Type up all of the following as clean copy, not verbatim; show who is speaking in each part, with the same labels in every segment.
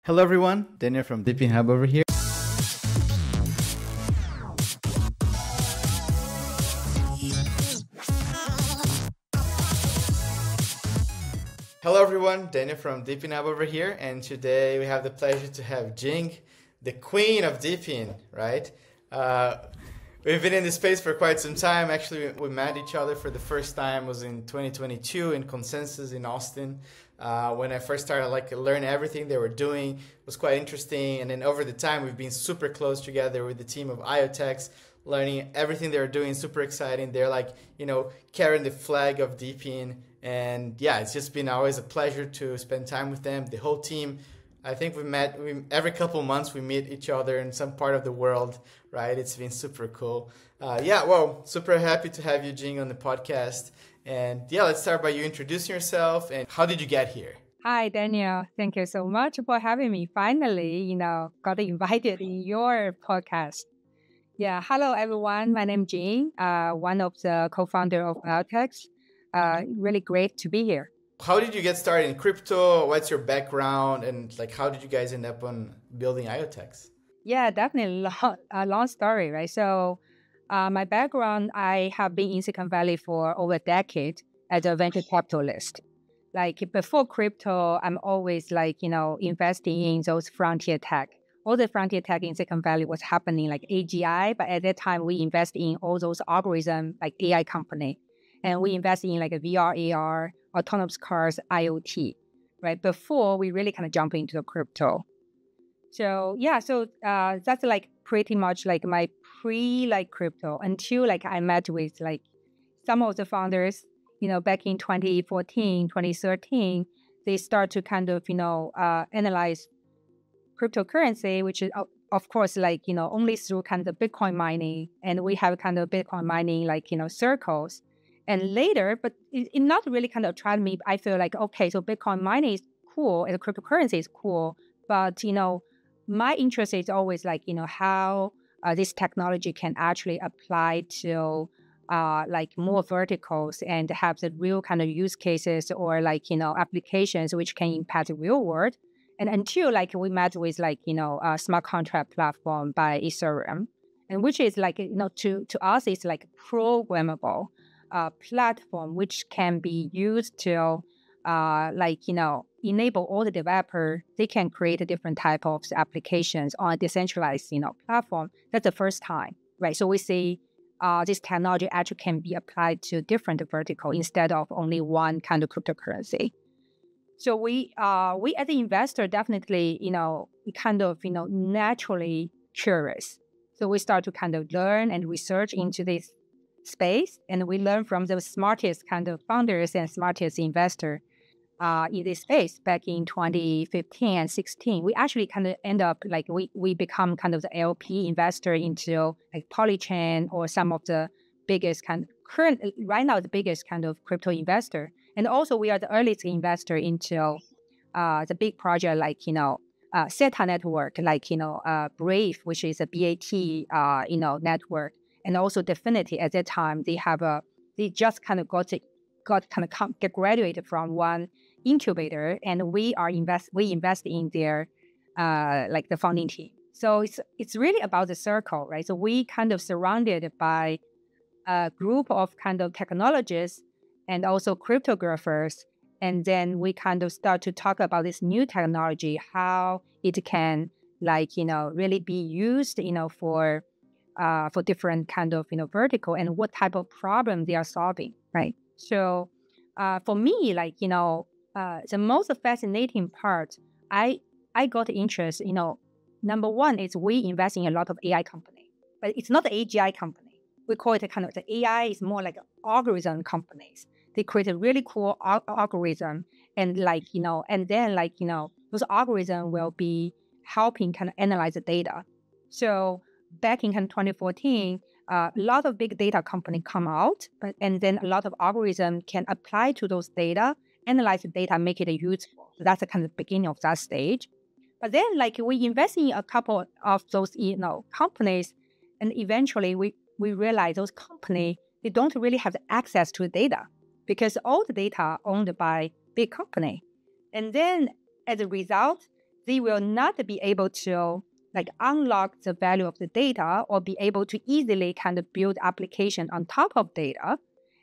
Speaker 1: Hello everyone, Daniel from DePIN Hub over here. Hello everyone, Daniel from DePIN Hub over here, and today we have the pleasure to have Jing, the queen of DePIN, right? We've been in this space for quite some time. Actually, we met each other for the first time was in 2022 in Consensus in Austin. When I first started learn everything they were doing, it was quite interesting. And then over the time, we've been super close together with the team of IoTeX, learning everything they're doing, super exciting. They're carrying the flag of DePIN. And yeah, it's just been always a pleasure to spend time with them. The whole team, I think every couple of months we meet each other in some part of the world, right? It's been super cool. Super happy to have you, Jing, on the podcast. And yeah, let's start by you introducing yourself and how did you get here?
Speaker 2: Hi, Daniel. Thank you so much for having me. Finally, got invited in your podcast. Yeah, hello everyone. My name is Jing, one of the co-founder of IoTeX. Really great to be here.
Speaker 1: How did you get started in crypto? What's your background? And how did you guys end up on building IoTeX?
Speaker 2: Yeah, definitely a long story, right? So my background, I have been in Silicon Valley for over a decade as a venture capitalist. Before crypto, I'm always investing in those frontier tech. All the frontier tech in Silicon Valley was happening like AGI, but at that time we invest in all those algorithms like AI company. And we invest in like a VR, AR, autonomous cars, IoT, right? Before we really kind of jump into the crypto. So that's pretty much my crypto until I met with some of the founders, back in 2014, 2013, they start to kind of, analyze cryptocurrency, which is of course, only through kind of Bitcoin mining. And we have kind of Bitcoin mining, circles. And later, but it not really kind of attracted me. I feel okay, so Bitcoin mining is cool and cryptocurrency is cool. But, my interest is always how this technology can actually apply to more verticals and have the real kind of use cases or applications which can impact the real world. And until we met with a smart contract platform by Ethereum, and which is to us it's programmable platform which can be used to enable all the developer, they can create a different type of applications on a decentralized, platform. That's the first time, right? So we see this technology actually can be applied to different vertical instead of only one kind of cryptocurrency. So we as an investor definitely, kind of, naturally curious. So we start to kind of learn and research into this space, and we learn from the smartest kind of founders and smartest investor in this space back in 2015 and 16. We actually kind of end up we become kind of the LP investor into Polychain or some of the biggest right now the biggest kind of crypto investor. And also we are the earliest investor into the big project SETA network, Brave, which is a BAT network. And also Definity at that time, they just kind of get graduated from one incubator, and we invest in their the founding team. So it's really about the circle, right? So we kind of surrounded by a group of kind of technologists and also cryptographers, and then we kind of start to talk about this new technology, how it can really be used, for different kind of, vertical and what type of problem they are solving, right? So for me, the most fascinating part, I got interest, number one is we invest in a lot of AI company, but it's not the AGI company. We call it kind of the AI is more like algorithm companies. They create a really cool algorithm and and then those algorithms will be helping kind of analyze the data. So back in 2014, a lot of big data companies come out, and then a lot of algorithms can apply to those data, analyze the data, make it useful. So that's the kind of beginning of that stage. But then we invest in a couple of those companies, and eventually we realize those companies, they don't really have the access to the data because all the data are owned by big company. And then as a result, they will not be able to like unlock the value of the data or be able to easily kind of build application on top of data,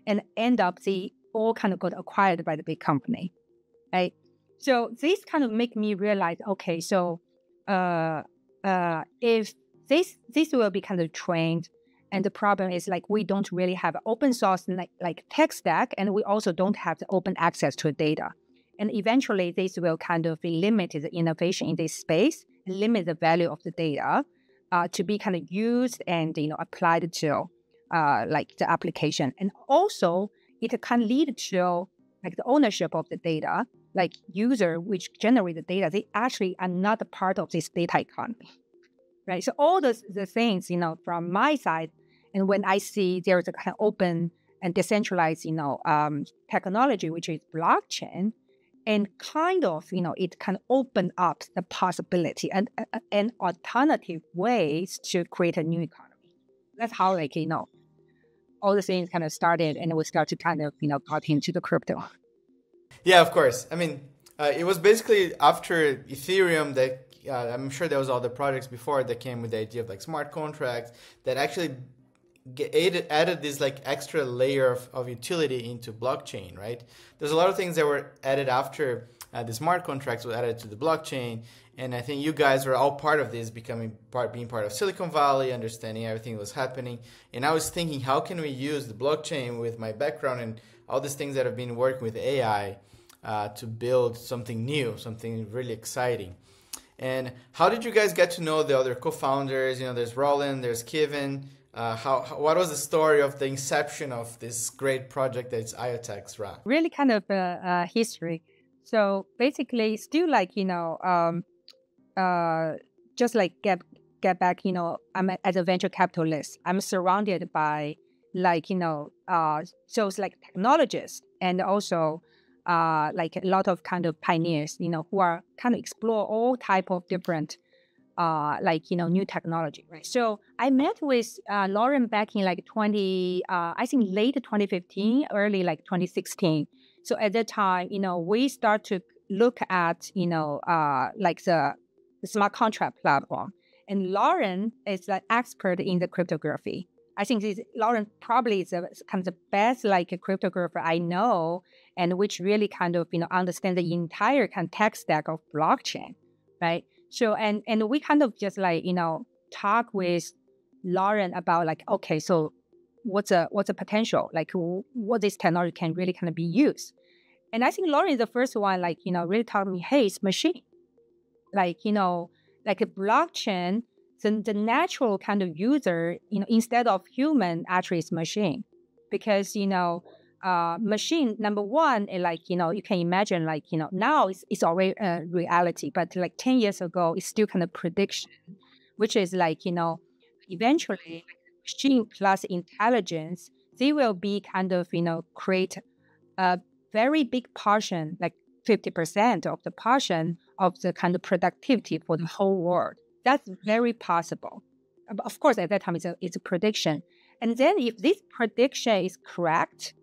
Speaker 2: and end up they all kind of got acquired by the big company, right? So this kind of make me realize, okay, so if this will be kind of trained, and the problem is like we don't really have open source like tech stack, and we also don't have the open access to data. And eventually this will kind of limit the innovation in this space, limit the value of the data to be kind of used and applied to like the application. And also it can lead to like the ownership of the data, like user which generate the data, they actually are not a part of this data economy, right? So all the things, from my side, and when I see there's a kind of open and decentralized, technology, which is blockchain, and kind of, it can open up the possibility and alternative ways to create a new economy. That's how, like, all the things kind of started, and we start to kind of, got into the crypto.
Speaker 1: Yeah, of course. I mean, it was basically after Ethereum that I'm sure there was all the projects before that came with the idea of like smart contracts that actually added this like extra layer of utility into blockchain, right? There's a lot of things that were added after the smart contracts were added to the blockchain, and I think you guys were all part of this, being part of Silicon Valley, understanding everything that was happening. And I was thinking, how can we use the blockchain with my background and all these things that have been working with AI to build something new, something really exciting. And how did you guys get to know the other co-founders? There's Roland, there's Kevin. What was the story of the inception of this great project that's IoTeX, right?
Speaker 2: Really kind of history. So basically, still like, just like get back, I'm as a venture capitalist, I'm surrounded by like, so it's like technologists and also like a lot of kind of pioneers, who are kind of explore all type of different new technology, right? So I met with Lauren back in like I think late 2015, early like 2016. So at that time, we start to look at, like the smart contract platform. And Lauren is an expert in the cryptography. I think Lauren probably is kind of the best like a cryptographer I know, and which really kind of, understand the entire kind of tech stack of blockchain, right? So, and we kind of just like, talk with Lauren about like, okay, so what's a potential, like what this technology can really kind of be used. And I think Lauren is the first one, like, really taught me, hey, it's machine. Like, like a blockchain, the natural kind of user, instead of human, actually is machine. Because, machine, number one, like, you can imagine, like, now it's already a reality, but like 10 years ago, it's still kind of prediction, which is like, eventually machine plus intelligence, they will be kind of, create a very big portion, like 50% of the portion of the kind of productivity for the whole world. That's very possible. Of course, at that time, it's a prediction. And then if this prediction is correct,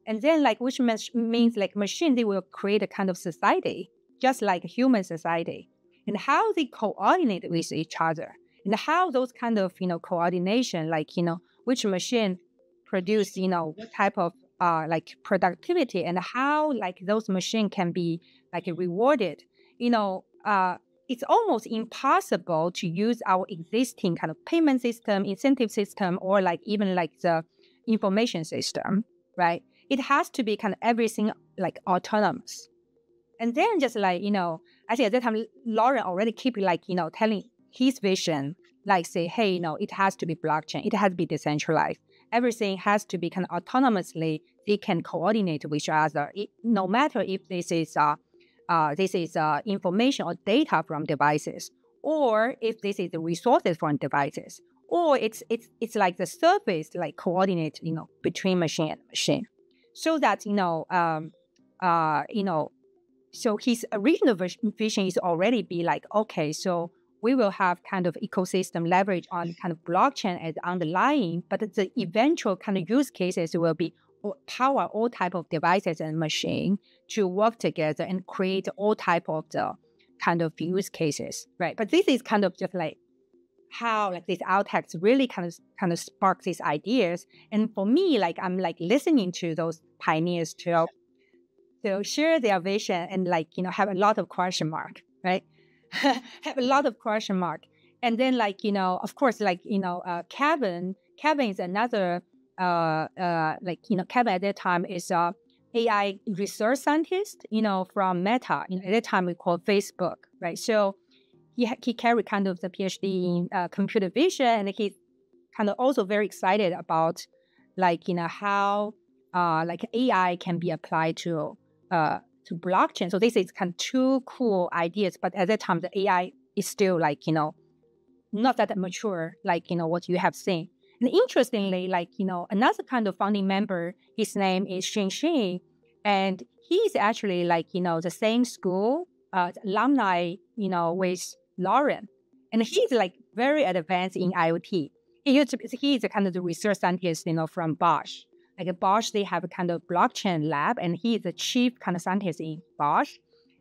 Speaker 2: and then like, which means like machine, they will create a kind of society, just like human society. And how they coordinate with each other, and how those kind of, coordination, like, which machine produce, what type of like productivity, and how like those machine can be like rewarded, it's almost impossible to use our existing kind of payment system, incentive system, or like even like the information system, right? It has to be kind of everything like autonomous. And then just like, I think at that time, Lauren already keep like, telling his vision, like say, hey, it has to be blockchain. It has to be decentralized. Everything has to be kind of autonomously. They can coordinate with each other. No matter if this is information or data from devices, or if this is the resources from devices, or it's like the service like coordinate, between machine and machine, so that so his original vision is already be like, okay, so we will have kind of ecosystem leverage on kind of blockchain as underlying, but the eventual kind of use cases will be power all type of devices and machine to work together and create all type of the kind of use cases, right? But this is kind of just like how like this IoTeX really kind of sparks these ideas. And for me, like I'm like listening to those pioneers to share their vision and like, have a lot of question mark, right? Have a lot of question mark. And then like, of course, like, Kevin is another, Kevin at that time is a AI research scientist, from Meta, at that time we called Facebook, right? So he carried kind of the PhD in computer vision, and he's kind of also very excited about like, how like AI can be applied to blockchain. So this is kind of two cool ideas, but at that time the AI is still like, not that mature, like, what you have seen. And interestingly, like, another kind of founding member, his name is Jing Sun, and he's actually like, the same school, alumni, with Lauren. And he's like very advanced in IoT. He's a kind of the research scientist, from Bosch. Like Bosch, they have a kind of blockchain lab, and he's the chief kind of scientist in Bosch.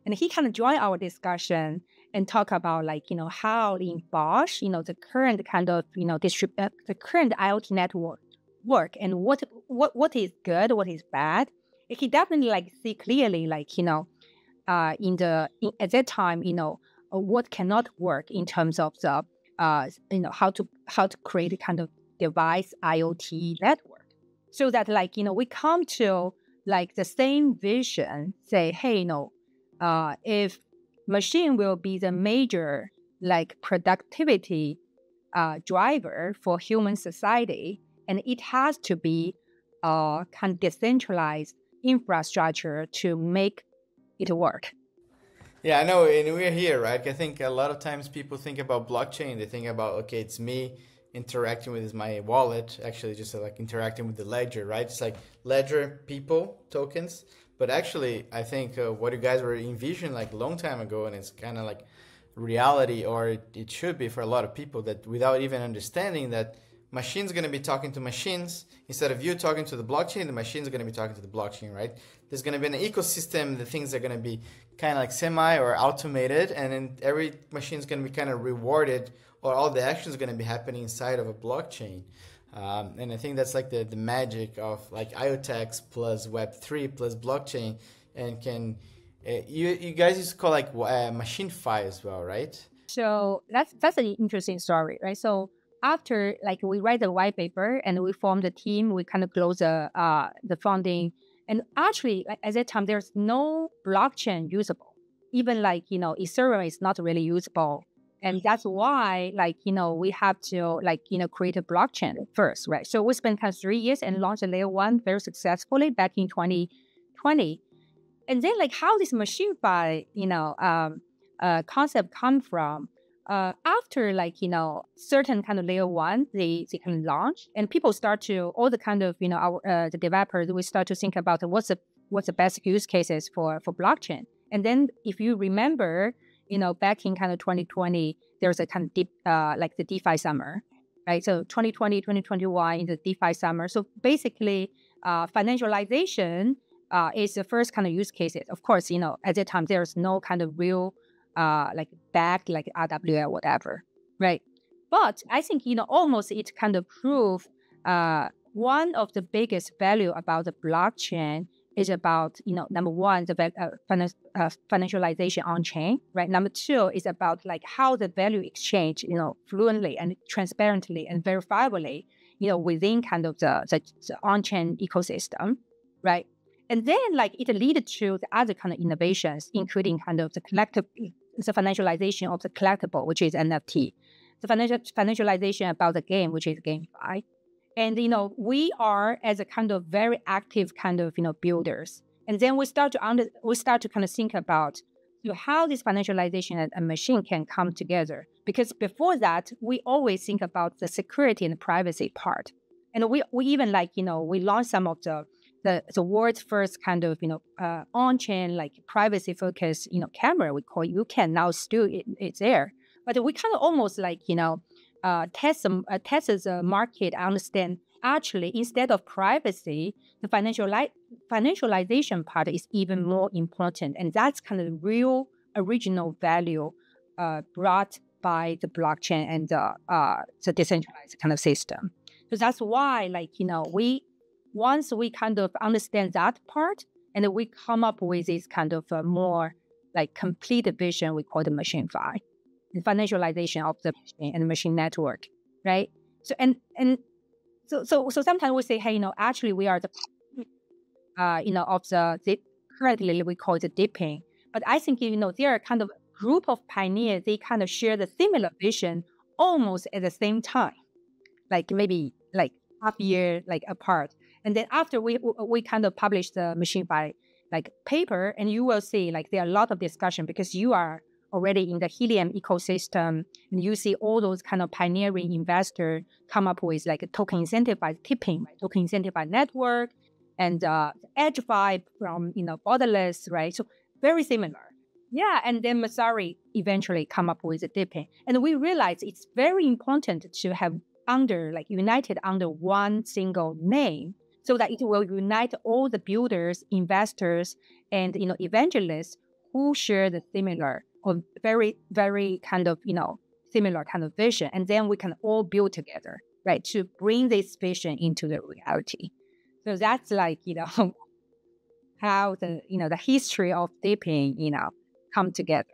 Speaker 2: And he kind of joined our discussion and talk about like, how in Bosch, the current kind of, the current IoT network work, and what is good, what is bad. He definitely like see clearly, like, at that time, what cannot work in terms of the, how to create a kind of device IoT network. So that like, we come to like the same vision, say, hey, if machine will be the major like productivity driver for human society, and it has to be kind of decentralized infrastructure to make it work.
Speaker 1: Yeah, I know, and we're here, right? I think a lot of times people think about blockchain, they think about, okay, it's me interacting with my wallet, actually just like interacting with the ledger, right? It's like ledger, people, tokens. But actually, I think what you guys were envisioning like a long time ago, and it's kind of like reality, or it should be for a lot of people, that without even understanding that machines going to be talking to machines, instead of you talking to the blockchain, the machines are going to be talking to the blockchain, right? There's going to be an ecosystem, the things are going to be kind of like semi or automated, and then every machine is going to be kind of rewarded, or all the actions are going to be happening inside of a blockchain. And I think that's like the magic of like IoTeX plus Web3 plus blockchain, and can you guys used to call like machine fi as well, right?
Speaker 2: So that's an interesting story, right? So after like we write the white paper and we form the team, we kind of close the funding, and actually like, at that time there's no blockchain usable. Even like Ethereum is not really usable. And that's why, like, we have to, like, create a blockchain first, right? So we spent kind of 3 years and launched a layer 1 very successfully back in 2020. And then, like, how this machine fi, concept come from, after, like, certain kind of layer 1, they can launch, and people start to, all the kind of, our the developers, we start to think about what's the best use cases for blockchain. And then if you remember, back in kind of 2020, there was a kind of like the DeFi summer, right? So 2020, 2021 in the DeFi summer. So basically, financialization is the first kind of use cases. Of course, at that time, there's no kind of real like back, like RWA or whatever, right? But I think, almost it kind of proved one of the biggest value about the blockchain is about, number one, the financialization on chain, right? Number two is about like how the value exchange, fluently and transparently and verifiably, within kind of the on-chain ecosystem, right? And then like it led to the other kind of innovations, including kind of the financialization of the collectible, which is NFT, the financialization about the game, which is GameFi. And, we are as a kind of very active kind of, builders. And then we start to kind of think about how this financialization and machine can come together. Because before that, we always think about the security and the privacy part. And we even like, we launched some of the world's first kind of, on-chain, like privacy focused, camera we call YouCan. Now still it's there. But we kind of almost like, test the market, understand actually instead of privacy, the financialization part is even more important, and that's kind of the real original value brought by the blockchain and the decentralized kind of system. So that's why, once we kind of understand that part, and we come up with this kind of more complete vision, we call the machine-fi, the financialization of the machine and machine network, right? So so sometimes we say, hey, actually we are the of the currently we call it the DePIN. But I think, there are kind of group of pioneers, they kind of share the similar vision almost at the same time, maybe half year apart. And then after we kind of publish the machine-fi paper, and you will see there are a lot of discussion because you are already in the Helium ecosystem, and you see all those kind of pioneering investors come up with a token incentivized tipping, token incentivized network, and edge vibe from borderless, right? So very similar. Yeah, and then Masari eventually come up with a DePIN. And we realized it's very important to have united under one single name so that it will unite all the builders, investors, and evangelists who share the similar or very, very kind of similar kind of vision. And then we can all build together, right, to bring this vision into the reality. So that's how the history of DePIN, come together.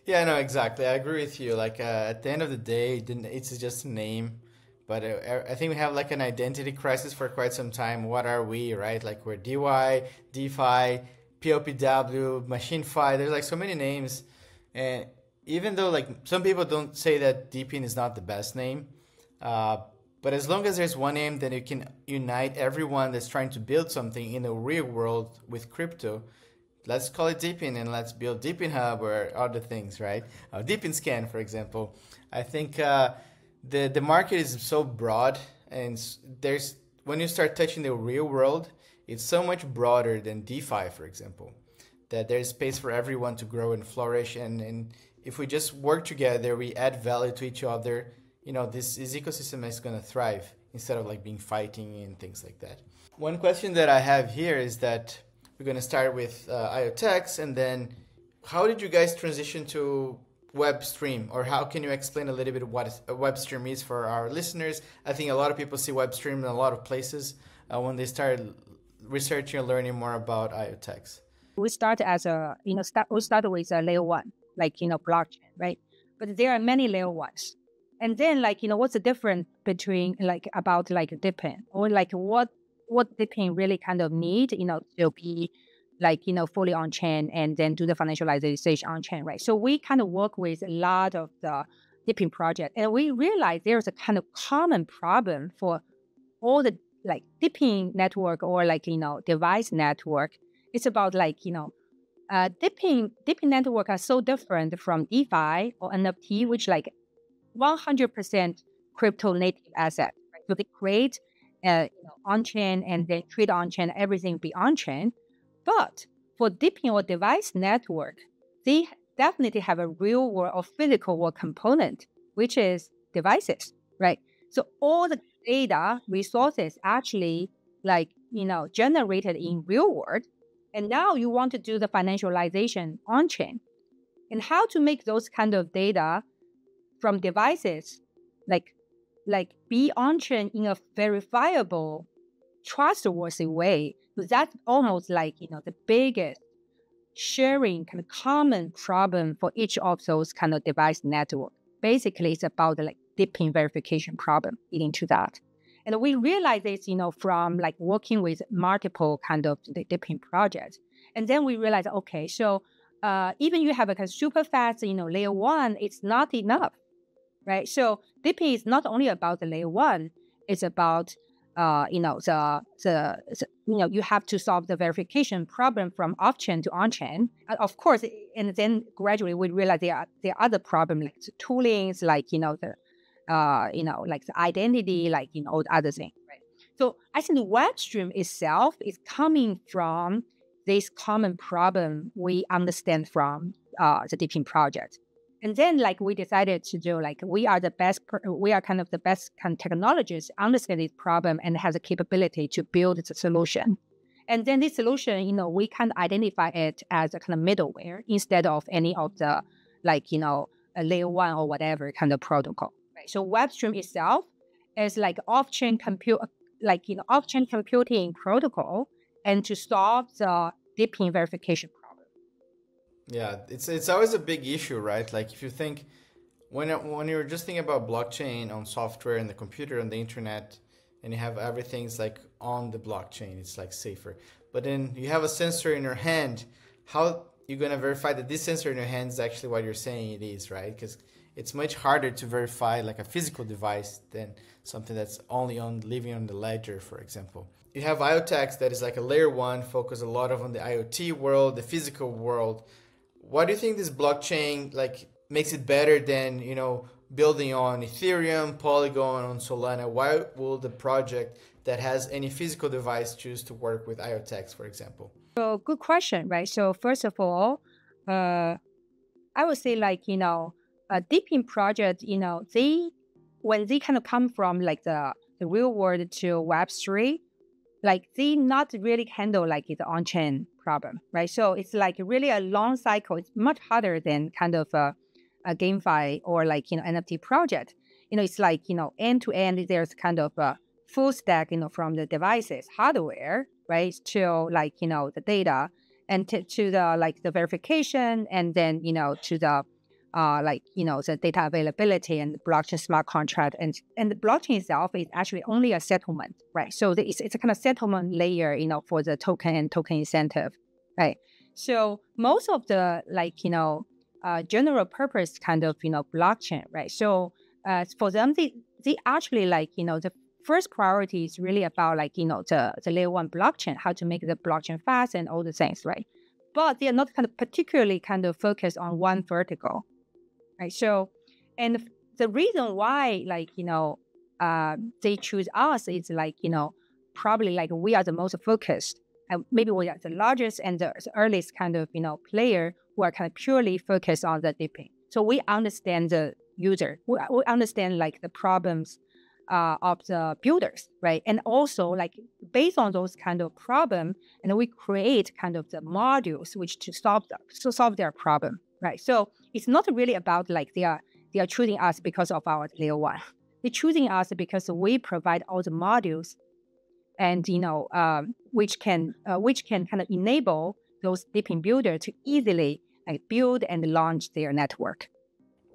Speaker 1: Yeah, no, exactly. I agree with you. At the end of the day, it's just a name, but I think we have an identity crisis for quite some time. What are we, right? We're DY, DeFi, POPW, MachineFi. There's so many names, and even though some people don't say that DePIN is not the best name, but as long as there's one name, then you can unite everyone that's trying to build something in the real world with crypto. Let's call it DePIN and let's build DePIN Hub or other things, right? DePIN Scan, for example. I think the market is so broad, and when you start touching the real world, it's so much broader than DeFi, for example, that there's space for everyone to grow and flourish. And if we just work together, we add value to each other, this ecosystem is going to thrive instead of being fighting and things like that. One question that I have here is that we're going to start with IoTeX, and then how did you guys transition to WebStream, or how can you explain a little bit what a WebStream is for our listeners? I think a lot of people see WebStream in a lot of places when they start researching and learning more about IoTeX.
Speaker 2: We start as we started with a layer one, blockchain, right? But there are many layer ones. And then what's the difference between about DePIN, or what DePIN really kind of need, to be fully on chain and then do the financialization on chain, right? So we kind of work with a lot of the DePIN project, and we realize there's a kind of common problem for all the DePIN network or device network. It's about DePIN network are so different from DeFi or NFT, which 100% crypto native asset. Right? So they create on-chain and then trade on-chain, everything be on-chain. But for DePIN or device network, they definitely have a real world or physical world component, which is devices, right? So all the data resources actually generated in real world. And now you want to do the financialization on-chain. And how to make those kind of data from devices be on-chain in a verifiable, trustworthy way. So that's almost the biggest sharing kind of common problem for each of those kind of device network. Basically, it's about the DePIN verification problem leading to that. And we realize this, from working with multiple kind of the DePIN projects. And then we realize, okay, so even you have a kind of super fast, layer one, it's not enough. Right, so DePIN is not only about the layer one; it's about you have to solve the verification problem from off-chain to on-chain. Of course, and then gradually we realize there are other problems like the toolings, the identity, all the other things. Right. So I think the WebStream itself is coming from this common problem we understand from the DePIN project. And then we decided to do we are the best, we are kind of the best kind of technologists understand this problem and has the capability to build the solution. And then this solution, we can identify it as a kind of middleware instead of any of the a layer one or whatever kind of protocol. Right? So WebStream itself is like off-chain off-chain computing protocol, and to solve the DePIN verification problem.
Speaker 1: Yeah, it's always a big issue, right? Like if you think when you're just thinking about blockchain on software and the computer and the internet, and you have everything's like on the blockchain, it's like safer. But then you have a sensor in your hand. How you're gonna verify that this sensor in your hand is actually what you're saying it is, right? Because it's much harder to verify like a physical device than something that's only on living on the ledger, for example. You have IoTeX that is like a layer one, focus a lot on the IoT world, the physical world. Why do you think this blockchain like makes it better than, building on Ethereum, Polygon, on Solana? Why will the project that has any physical device choose to work with IoTeX, for example?
Speaker 2: So good question, right? So first of all, I would say a DePIN project, when they kind of come from like the real world to Web3, like they not really handle like the on-chain problem, right? So it's like really a long cycle. It's much harder than kind of a GameFi or NFT project. It's like, end to end, there's kind of a full stack, from the devices, hardware, right, to the data, and to the the verification, and then to the the data availability and the blockchain smart contract, and the blockchain itself is actually only a settlement, right? So it's a kind of settlement layer, for the token and token incentive, right? So most of the general purpose kind of blockchain, right? So for them, they actually the first priority is really about the layer one blockchain, how to make the blockchain fast and all the things, right? But they are not kind of particularly kind of focused on one vertical, right? So, and the reason why they choose us is probably we are the most focused, and maybe we are the largest and the earliest kind of player who are kind of purely focused on the DePIN. So we understand the user, we understand the problems of the builders, right? And also based on those kind of problem, and we create kind of the modules which to solve their problem, right? So it's not really about they are choosing us because of our layer one. They're choosing us because we provide all the modules, and which can kind of enable those DePIN builders to easily build and launch their network.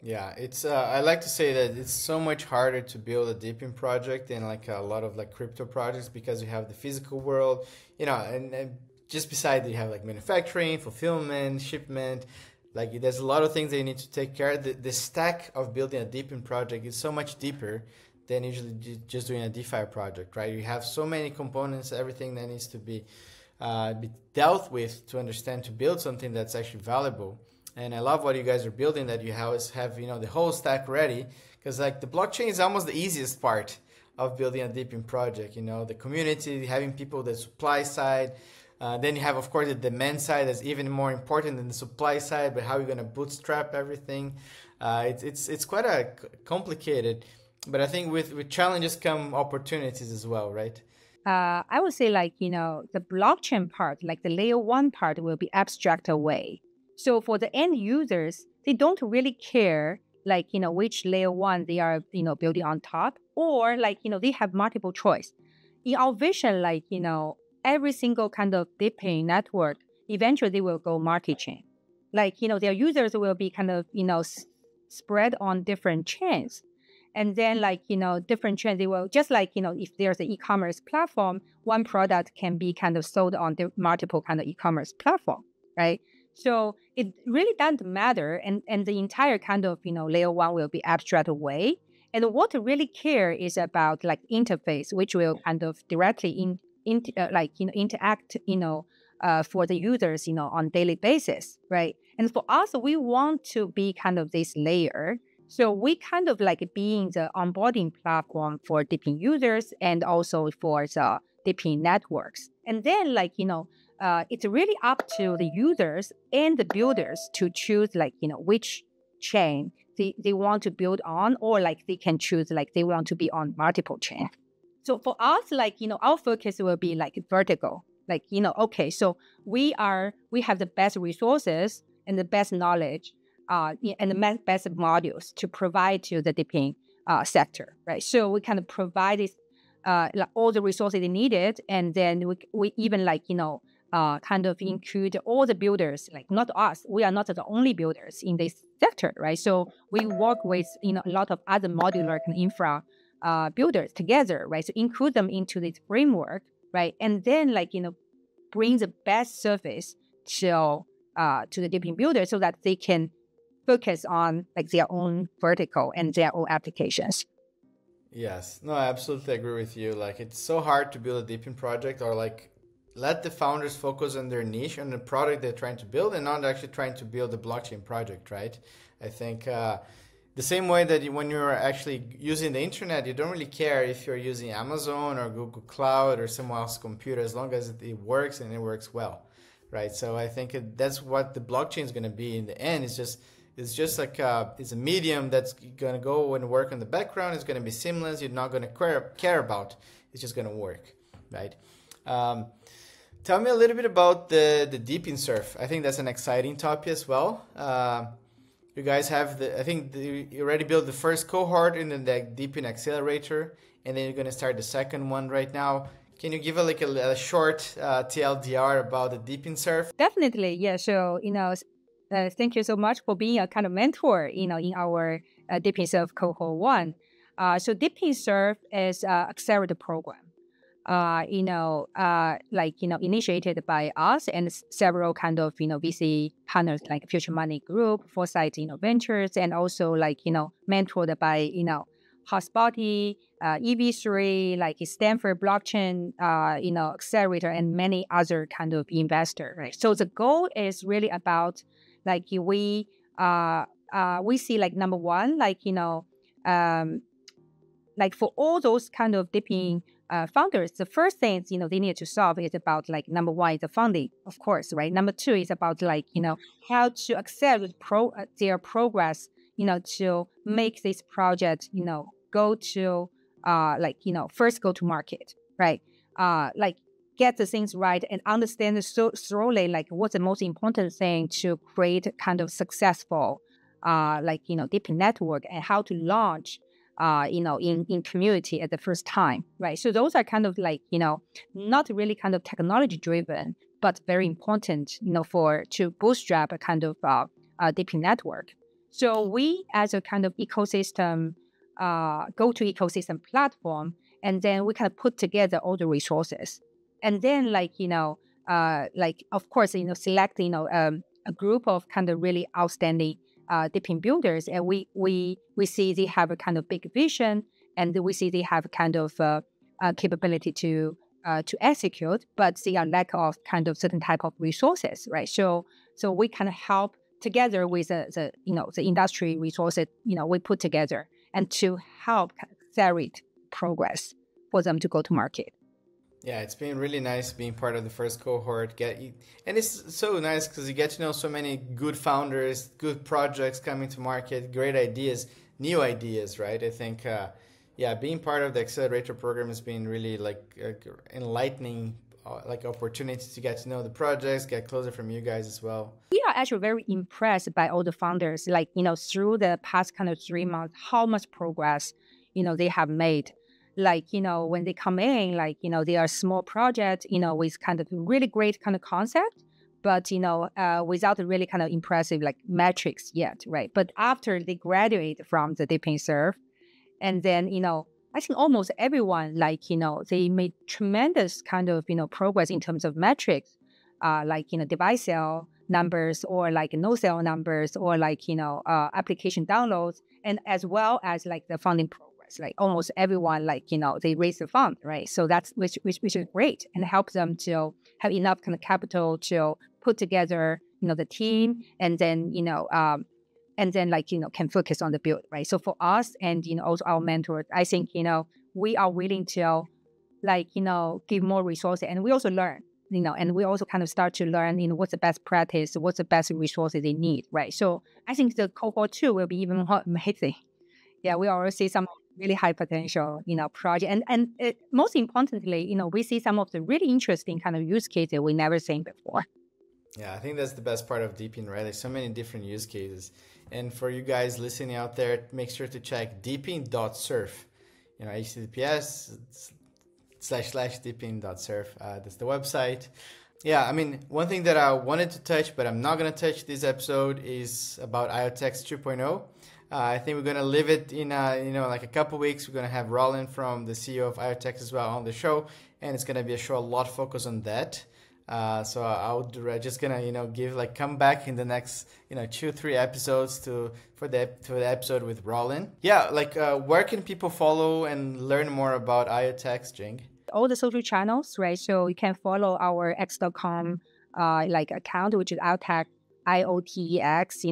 Speaker 1: Yeah, it's I like to say that it's so much harder to build a DePIN project than a lot of crypto projects, because you have the physical world, and just beside you have manufacturing, fulfillment, shipment. There's a lot of things that you need to take care of. The stack of building a DePIN project is so much deeper than usually just doing a DeFi project, right? You have so many components, everything that needs to be dealt with to understand, to build something that's actually valuable. And I love what you guys are building, that you have the whole stack ready, because the blockchain is almost the easiest part of building a DePIN project. The community, having people, the supply side. Then you have, of course, the demand side that's even more important than the supply side, but how you're going to bootstrap everything. It's quite a complicated, but I think with challenges come opportunities as well, right?
Speaker 2: I would say the blockchain part, the layer one part, will be abstract away. So for the end users, they don't really care which layer one they are building on top, or they have multiple choice. In our vision, every single kind of DePIN network eventually they will go multi-chain. Their users will be kind of spread on different chains. And then different chains, they will just if there's an e-commerce platform, one product can be kind of sold on the multiple kind of e-commerce platform, right? So it really doesn't matter, and the entire kind of layer one will be abstract away. And what really care is about interface, which will kind of directly interact for the users on daily basis, right? And for us, we want to be kind of this layer. So we kind of being the onboarding platform for DePIN users and also for the DePIN networks. And then it's really up to the users and the builders to choose which chain they want to build on, or they can choose they want to be on multiple chain. So for us, our focus will be vertical, Like, okay, so we have the best resources and the best knowledge and the best modules to provide to the DePIN sector, right? So we kind of provide this, like all the resources they needed, and then we even like, kind of include all the builders, like not us, we are not the only builders in this sector, right? So we work with, a lot of other modular kind of infra builders together, right? So include them into this framework, right? And then like, bring the best service to the DePIN builder so that they can focus on like their own vertical and their own applications.
Speaker 1: Yes, no, I absolutely agree with you. Like, it's so hard to build a DePIN project, or like let the founders focus on their niche, on the product they're trying to build, and not actually trying to build a blockchain project, right? I think the same way that when you're actually using the internet, you don't really care if you're using Amazon or Google Cloud or someone else's computer, as long as it works and it works well, right? So I think that's what the blockchain is going to be in the end. It's just like it's a medium that's going to go and work in the background. It's going to be seamless. You're not going to care about. It's just going to work, right? Tell me a little bit about the DePIN Surf. I think that's an exciting topic as well. You guys have you already built the first cohort in the DePIN Accelerator, and then you're going to start the second one right now. Can you give a short TLDR about the DePIN Surf?
Speaker 2: Definitely, yeah. So, thank you so much for being a kind of mentor, in our DePIN Surf cohort 1. So DePIN Surf is an accelerator program, initiated by us and several kind of, VC partners like Future Money Group, Foresight Ventures, and also like, mentored by, Hotspotty, EV3, like Stanford Blockchain, Accelerator, and many other kind of investor, right? So the goal is really about like we see like number one, like, like for all those kind of DePIN founders, the first things, they need to solve is about like number one is the funding, of course, right? Number two is about like, how to accelerate their progress, to make this project, go to first go to market, right? Like get the things right and understand so thoroughly like what's the most important thing to create kind of successful DePIN network, and how to launch in community at the first time, right? So those are kind of like, not really kind of technology driven, but very important, to bootstrap a kind of DePIN network. So we, as a kind of ecosystem, go-to ecosystem platform, and then we kind of put together all the resources. And then of course, select, a group of kind of really outstanding DePIN builders, and we see they have a kind of big vision, and we see they have kind of capability to execute, but they are lack of kind of certain type of resources, right? So we kind of help together with the industry resources, we put together, and to help accelerate progress for them to go to market.
Speaker 1: Yeah, it's been really nice being part of the first cohort. And it's so nice because you get to know so many good founders, good projects coming to market, great ideas, new ideas, right? I think, being part of the accelerator program has been really enlightening, opportunity to get to know the projects, get closer from you guys as well.
Speaker 2: We are actually very impressed by all the founders, through the past kind of 3 months, how much progress, they have made. When they come in, they are small project, with kind of really great kind of concept, but, without a really kind of impressive metrics yet, right? But after they graduate from the DePIN Surf, and then, I think almost everyone, they made tremendous kind of, progress in terms of metrics, device sale numbers, or no sale numbers, or application downloads, and as well as the funding progress. Almost everyone, they raise the fund, right? So that's which is great, and helps them to have enough kind of capital to put together, the team, and then, can focus on the build, right? So for us and, also our mentors, I think, we are willing to, give more resources, and we also learn, and we also kind of start to learn, what's the best practice, what's the best resources they need, right? So I think the cohort 2 will be even more amazing. Yeah, we already see some really high potential, project. And most importantly, we see some of the really interesting kind of use cases we never seen before.
Speaker 1: Yeah, I think that's the best part of DePIN, right? There's so many different use cases. And for you guys listening out there, make sure to check depin.surf. HTTPS / depin.surf. That's the website. Yeah, I mean, one thing that I wanted to touch, but I'm not going to touch this episode is about IoTeX 2.0. I think we're going to leave it in, like a couple weeks. We're going to have Roland from the CEO of IoTeX as well on the show. And it's going to be a show a lot focused on that. So I'm just gonna come back in the next 2-3 episodes for the episode with Roland. Yeah, where can people follow and learn more about IoTeX, Jing?
Speaker 2: All the social channels, right? So you can follow our x.com account, which is IoTeX IoTeX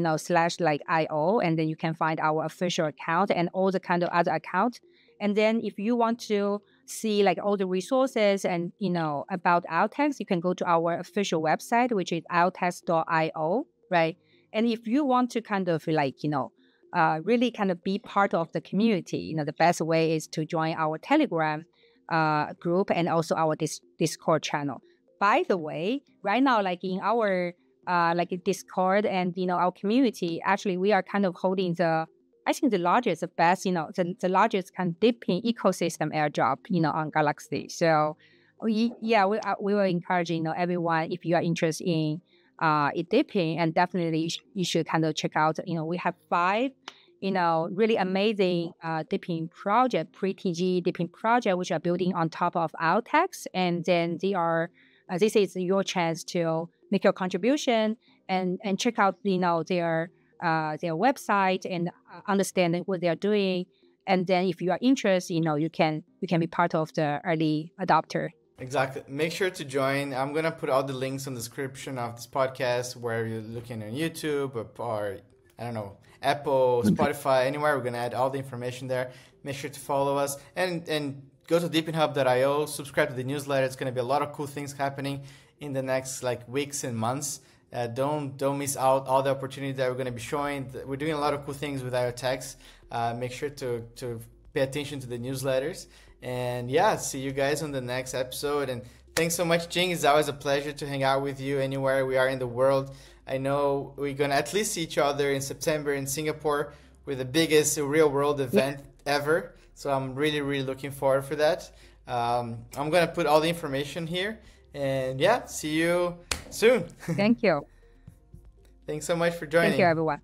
Speaker 2: /IO, and then you can find our official account and all the kind of other accounts. And then if you want to see all the resources and about IoTeX, you can go to our official website, which is IoTeX.io, right? And if you want to kind of really kind of be part of the community, the best way is to join our Telegram group and also our Discord channel. By the way, right now, in our Discord and our community, actually we are kind of holding the largest, the best, the largest kind of DePIN ecosystem airdrop, on Galaxy. So we will encourage everyone, if you are interested in DePIN, and definitely you should kind of check out. We have 5 really amazing DePIN project, pre-TG DePIN project, which are building on top of IoTeX, and then they are. This is your chance to make your contribution and check out their website and understand what they are doing. And then if you are interested, you can be part of the early adopter.
Speaker 1: Exactly. Make sure to join. I'm going to put all the links in the description of this podcast, where you're looking on YouTube or I don't know, Apple, Spotify, anywhere. We're going to add all the information there. Make sure to follow us and go to DePINHub.io, subscribe to the newsletter. It's going to be a lot of cool things happening in the next weeks and months. Don't miss out all the opportunities that we're going to be showing. We're doing a lot of cool things with IoTeX. Make sure to pay attention to the newsletters. And yeah, see you guys on the next episode. And thanks so much, Jing. It's always a pleasure to hang out with you anywhere we are in the world. I know we're going to at least see each other in September in Singapore with the biggest real world event ever. So I'm really, really looking forward for that. I'm going to put all the information here. And yeah, see you soon.
Speaker 2: Thank you.
Speaker 1: Thanks so much for joining.
Speaker 2: Thank you, everyone.